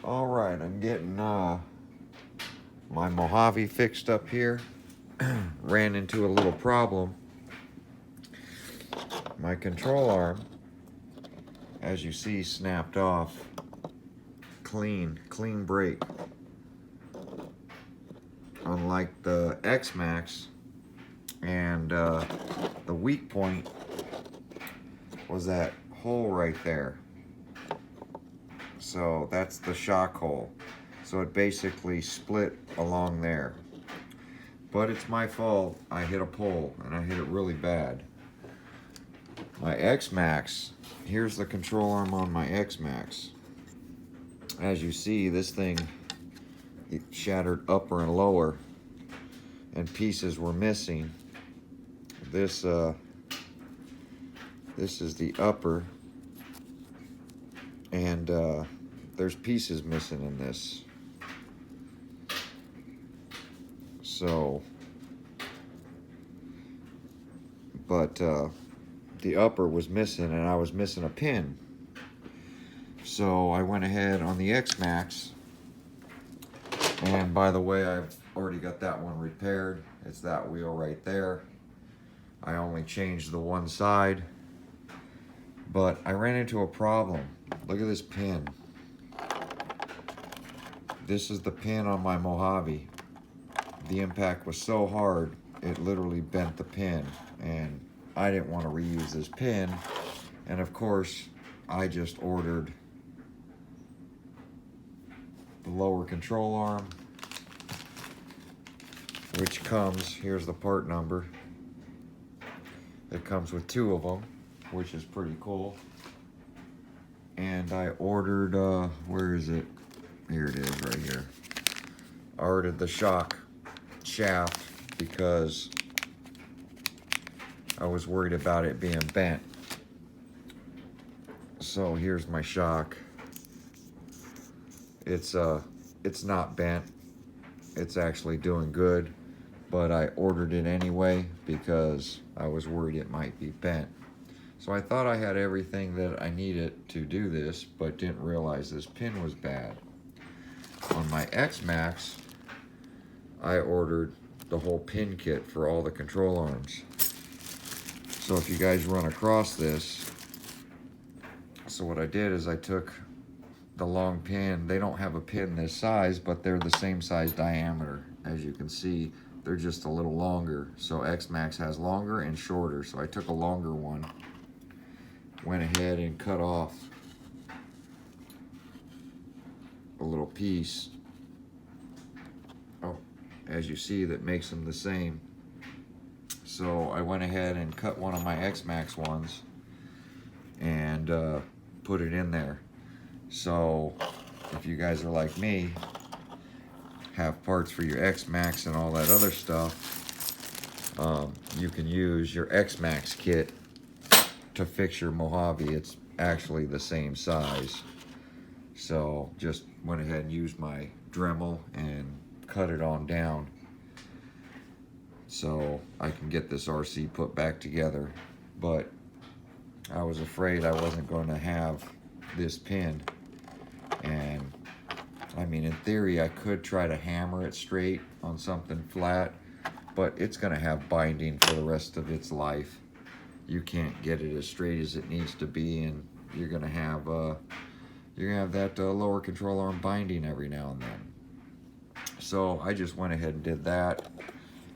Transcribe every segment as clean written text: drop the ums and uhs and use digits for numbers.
All right, I'm getting my Mojave fixed up here. Ran into a little problem. My control arm, as you see, snapped off. Clean break. Unlike the X-Max, and the weak point was that hole right there. So that's the shock hole. So it basically split along there. But it's my fault. I hit a pole, and I hit it really bad. My X-Max, here's the control arm on my X-Max. As you see, this thing, it shattered upper and lower, and pieces were missing. This is the upper, and there's pieces missing in this. So, but the upper was missing, and I was missing a pin. So I went ahead on the X-Max, and by the way, I've already got that one repaired. It's that wheel right there. I only changed the one side, but I ran into a problem. Look at this pin. This is the pin on my Mojave. The impact was so hard, it literally bent the pin, and I didn't want to reuse this pin. And of course, I just ordered the lower control arm, which comes, here's the part number. It comes with 2 of them, which is pretty cool. And I ordered, where is it? Here it is, right here. I ordered the shock shaft because I was worried about it being bent. So here's my shock. It's not bent. It's actually doing good, but I ordered it anyway because I was worried it might be bent. So I thought I had everything that I needed to do this, but didn't realize this pin was bad. On my X-Max, I ordered the whole pin kit for all the control arms. So if you guys run across this, so what I did is I took the long pin. They don't have a pin this size, but they're the same size diameter. As you can see, they're just a little longer. So X-Max has longer and shorter. So I took a longer one, went ahead and cut off a little piece. Oh, as you see, that makes them the same. So I went ahead and cut one of my X-Max ones and put it in there. So if you guys are like me, have parts for your X-Max and all that other stuff, you can use your X-Max kit to fix your Mojave. It's actually the same size. So just went ahead and used my Dremel and cut it on down so I can get this RC put back together. But I was afraid I wasn't going to have this pin, and I mean, in theory I could try to hammer it straight on something flat, but it's going to have binding for the rest of its life. You can't get it as straight as it needs to be, and you're going to have that lower control arm binding every now and then. So I just went ahead and did that.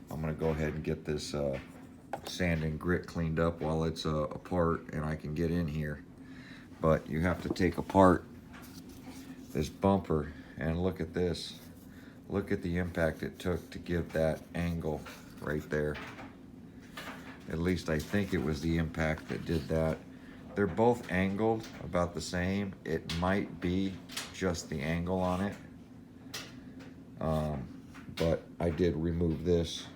I'm going to go ahead and get this sand and grit cleaned up while it's apart and I can get in here. But you have to take apart this bumper and look at this. Look at the impact it took to give that angle right there. At least I think it was the impact that did that. They're both angled about the same. It might be just the angle on it. But I did remove this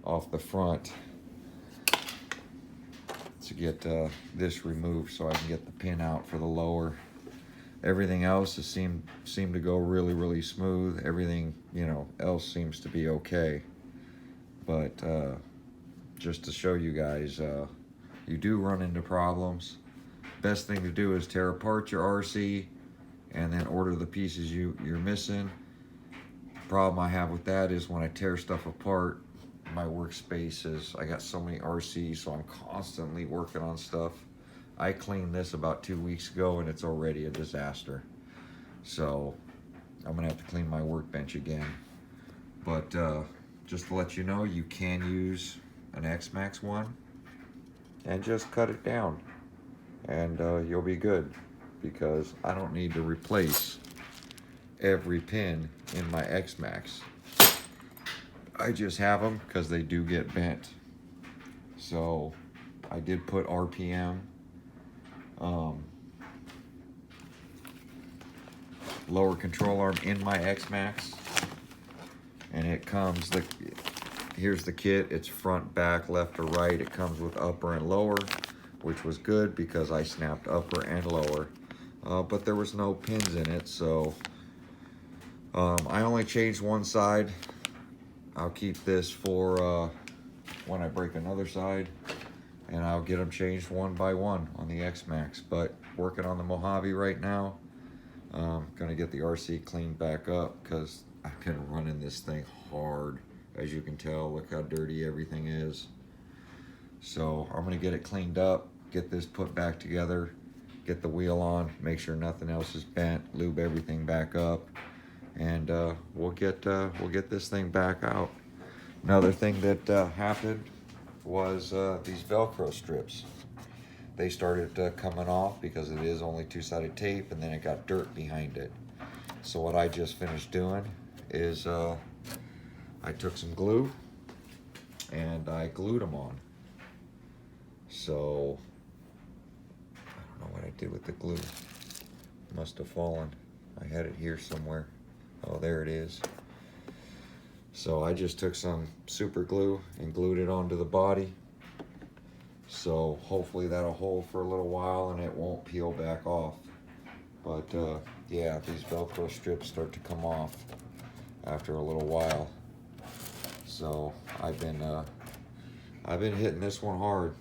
off the front to get this removed so I can get the pin out for the lower. Everything else has seemed to go really smooth. Everything, you know, else seems to be okay. But just to show you guys, you do run into problems. Best thing to do is tear apart your RC, and then order the pieces you're missing. Problem I have with that is when I tear stuff apart, my workspace is, I got so many RCs, so I'm constantly working on stuff. I cleaned this about 2 weeks ago and it's already a disaster. So I'm gonna have to clean my workbench again. But just to let you know, you can use an X-Max one and just cut it down and you'll be good, because I don't need to replace every pin in my X-Max. I just have them because they do get bent. So I did put RPM lower control arm in my X-Max, and it comes, here's the kit. It's front, back, left or right. It comes with upper and lower, which was good because I snapped upper and lower, but there was no pins in it, so I only changed one side. I'll keep this for when I break another side, and I'll get them changed one by one on the X-Max. But working on the Mojave right now. Gonna get the RC cleaned back up because I've been running this thing hard. As you can tell, look how dirty everything is. So I'm gonna get it cleaned up, get this put back together, get the wheel on, make sure nothing else is bent, lube everything back up, and we'll get this thing back out. Another thing that happened was these Velcro strips. They started coming off because it is only two-sided tape, and then it got dirt behind it. So what I just finished doing is I took some glue and I glued them on. So I don't know what I did with the glue. Must have fallen. I had it here somewhere. Oh, there it is. So I just took some super glue and glued it onto the body. So hopefully that'll hold for a little while and it won't peel back off. But yeah, these Velcro strips start to come off after a little while. So I've been hitting this one hard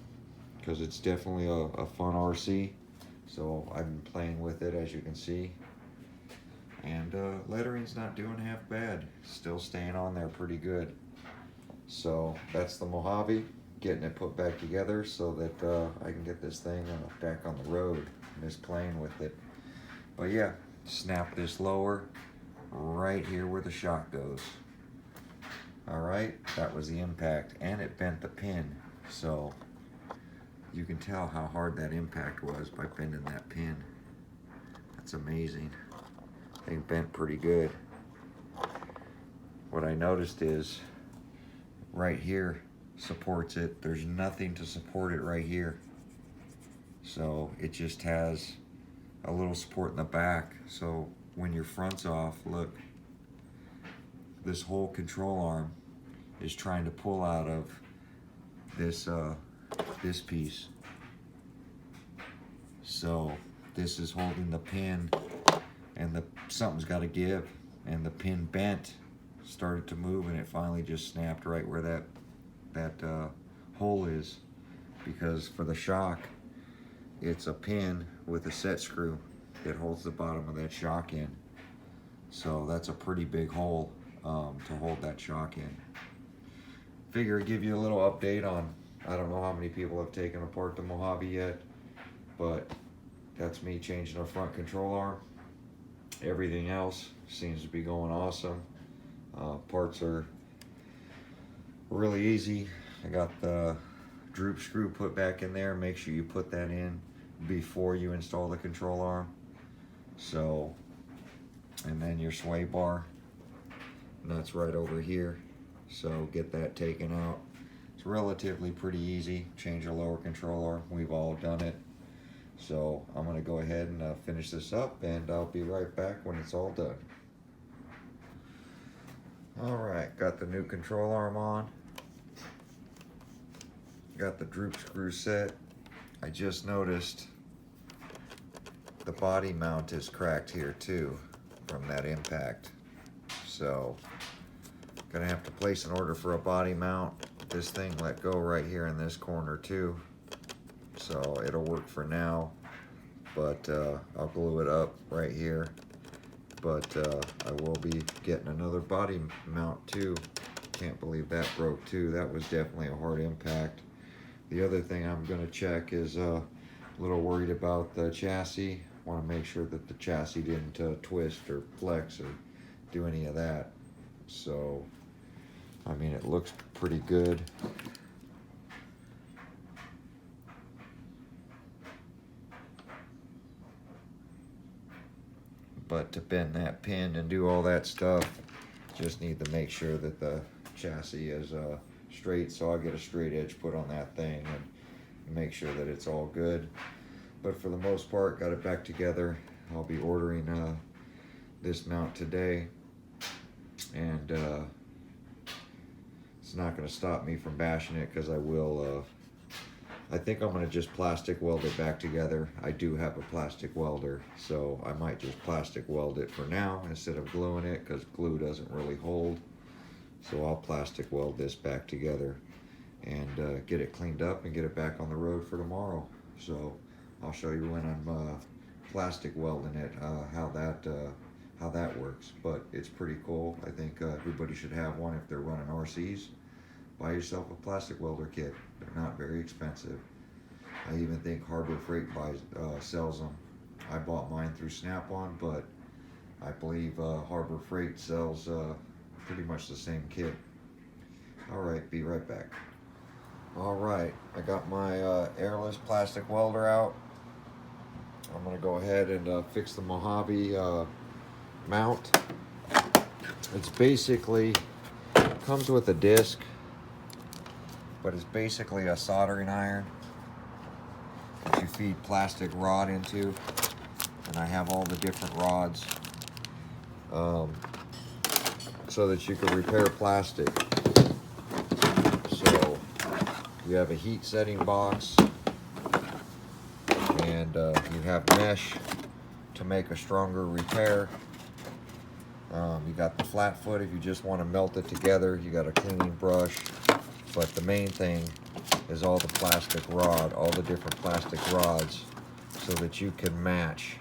because it's definitely a fun RC. So I've been playing with it, as you can see. And lettering's not doing half bad. Still staying on there pretty good. So that's the Mojave. Getting it put back together so that I can get this thing back on the road. Miss playing with it. But yeah, snap this lower right here where the shock goes. Alright, that was the impact, and it bent the pin. So you can tell how hard that impact was by bending that pin. That's amazing. They bent pretty good. What I noticed is right here supports it. There's nothing to support it right here. So it just has a little support in the back. So when your front's off, look, this whole control arm is trying to pull out of this this piece. So this is holding the pin, and something's got to give, and the pin bent, started to move, and it finally just snapped right where that hole is, because for the shock it's a pin with a set screw that holds the bottom of that shock in. So that's a pretty big hole to hold that shock in. Figure I'd give you a little update on, I don't know how many people have taken apart the Mojave yet, but that's me changing the front control arm. Everything else seems to be going awesome. Parts are really easy. I got the droop screw put back in there. Make sure you put that in before you install the control arm. So, and then your sway bar nuts right over here. So get that taken out. It's relatively pretty easy. Change a lower control arm. We've all done it. So I'm gonna go ahead and finish this up, and I'll be right back when it's all done. Alright, got the new control arm on. Got the droop screw set. I just noticed the body mount is cracked here too from that impact. So gonna have to place an order for a body mount. This thing let go right here in this corner too. So it'll work for now. but I'll glue it up right here. But I will be getting another body mount too. Can't believe that broke too. That was definitely a hard impact. The other thing I'm going to check is a little worried about the chassis. Want to make sure that the chassis didn't twist or flex or do any of that. So, I mean, it looks pretty good. But to bend that pin and do all that stuff, just need to make sure that the chassis is straight. So I'll get a straight edge put on that thing and make sure that it's all good. But for the most part, got it back together. I'll be ordering this mount today, and it's not going to stop me from bashing it, because I will. I think I'm going to just plastic weld it back together. I do have a plastic welder, so I might just plastic weld it for now instead of gluing it, because glue doesn't really hold. So I'll plastic weld this back together and get it cleaned up and get it back on the road for tomorrow. So I'll show you when I'm plastic welding it, how that works. But it's pretty cool. I think everybody should have one if they're running RCs. Buy yourself a plastic welder kit. They're not very expensive. I even think Harbor Freight sells them. I bought mine through Snap-on, but I believe Harbor Freight sells pretty much the same kit. All right, be right back. All right, I got my airless plastic welder out. I'm gonna go ahead and fix the Mojave mount. It's basically, comes with a disc, but it's basically a soldering iron that you feed plastic rod into. And I have all the different rods so that you can repair plastic. So you have a heat setting box, and you have mesh to make a stronger repair. You got the flat foot if you just want to melt it together. You got a cleaning brush. But the main thing is all the plastic rod, all the different plastic rods, so that you can match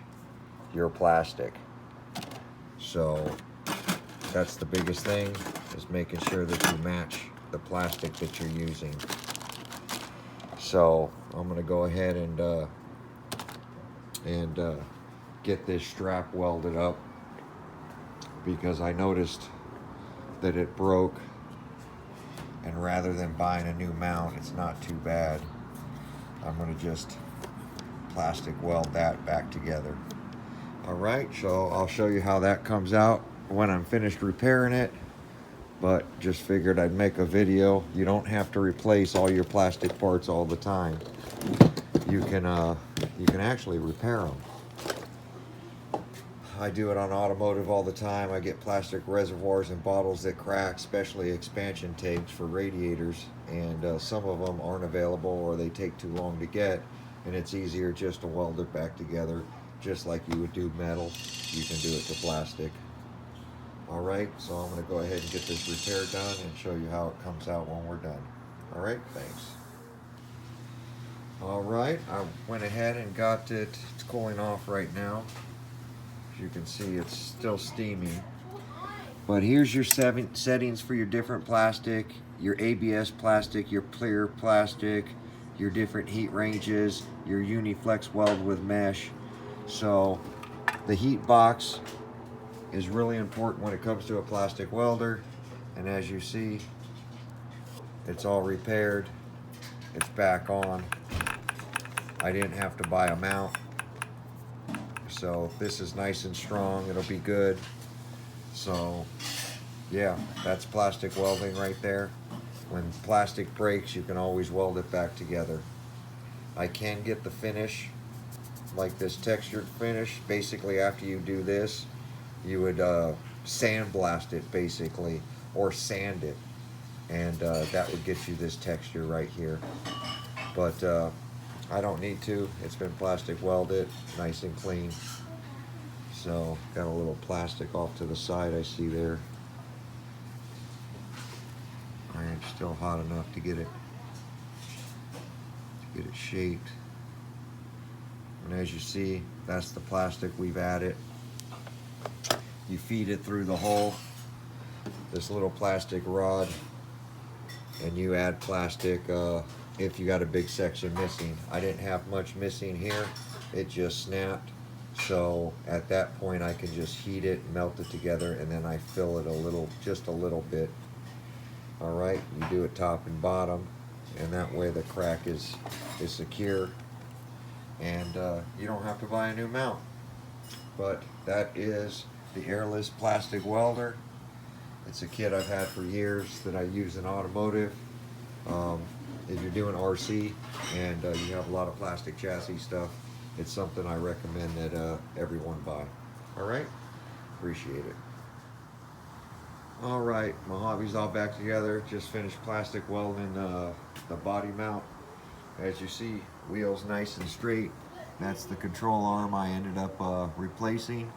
your plastic. So that's the biggest thing, is making sure that you match the plastic that you're using. So I'm gonna go ahead and get this strap welded up, because I noticed that it broke. And rather than buying a new mount, it's not too bad. I'm gonna just plastic weld that back together. All right, so I'll show you how that comes out when I'm finished repairing it. But just figured I'd make a video. You don't have to replace all your plastic parts all the time. You can actually repair them. I do it on automotive all the time. I get plastic reservoirs and bottles that crack, especially expansion tapes for radiators, and some of them aren't available or they take too long to get, and it's easier just to weld it back together, just like you would do metal. You can do it to plastic. All right, so I'm going to go ahead and get this repair done and show you how it comes out when we're done. All right, thanks. All right, I went ahead and got it. It's cooling off right now. As you can see, it's still steaming. But here's your settings for your different plastic, your ABS plastic, your clear plastic, your different heat ranges, your Uniflex weld with mesh. So the heat box is really important when it comes to a plastic welder. And as you see, it's all repaired. It's back on. I didn't have to buy a mount. So this is nice and strong. It'll be good. So yeah, that's plastic welding right there. When plastic breaks, you can always weld it back together. I can get the finish, like this textured finish. Basically, after you do this, you would sandblast it basically, or sand it, and that would get you this texture right here. But I don't need to. It's been plastic welded, nice and clean. So got a little plastic off to the side I see there. Iron's still hot enough to get it shaped. And as you see, that's the plastic we've added. You feed it through the hole, this little plastic rod, and you add plastic if you got a big section missing. I didn't have much missing here, it just snapped. So at that point I can just heat it, melt it together, and then I fill it a little, just a little bit. All right, you do it top and bottom, and that way the crack is secure, and you don't have to buy a new mount. But that is the airless plastic welder. It's a kit I've had for years that I use in automotive. If you're doing RC and you have a lot of plastic chassis stuff, it's something I recommend that everyone buy. All right, appreciate it. All right, Mojave's all back together. Just finished plastic welding the body mount. As you see, wheels nice and straight. That's the control arm I ended up replacing.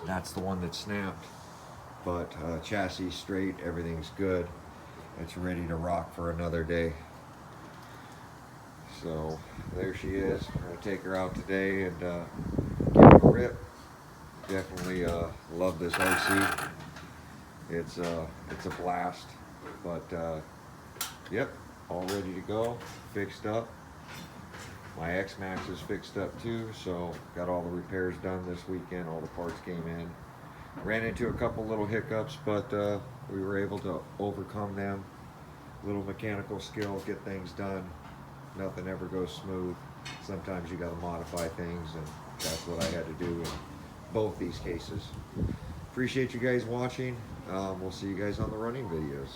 That's the one that snapped. But chassis straight, everything's good. It's ready to rock for another day. So there she is. I'm gonna take her out today and give it a rip. Definitely love this RC. It's a blast. But yep, all ready to go, fixed up. My X-Max is fixed up too, so got all the repairs done this weekend. All the parts came in. Ran into a couple little hiccups, but we were able to overcome them. Little mechanical skill, get things done. Nothing ever goes smooth. Sometimes you got to modify things, and that's what I had to do in both these cases. Appreciate you guys watching. We'll see you guys on the running videos.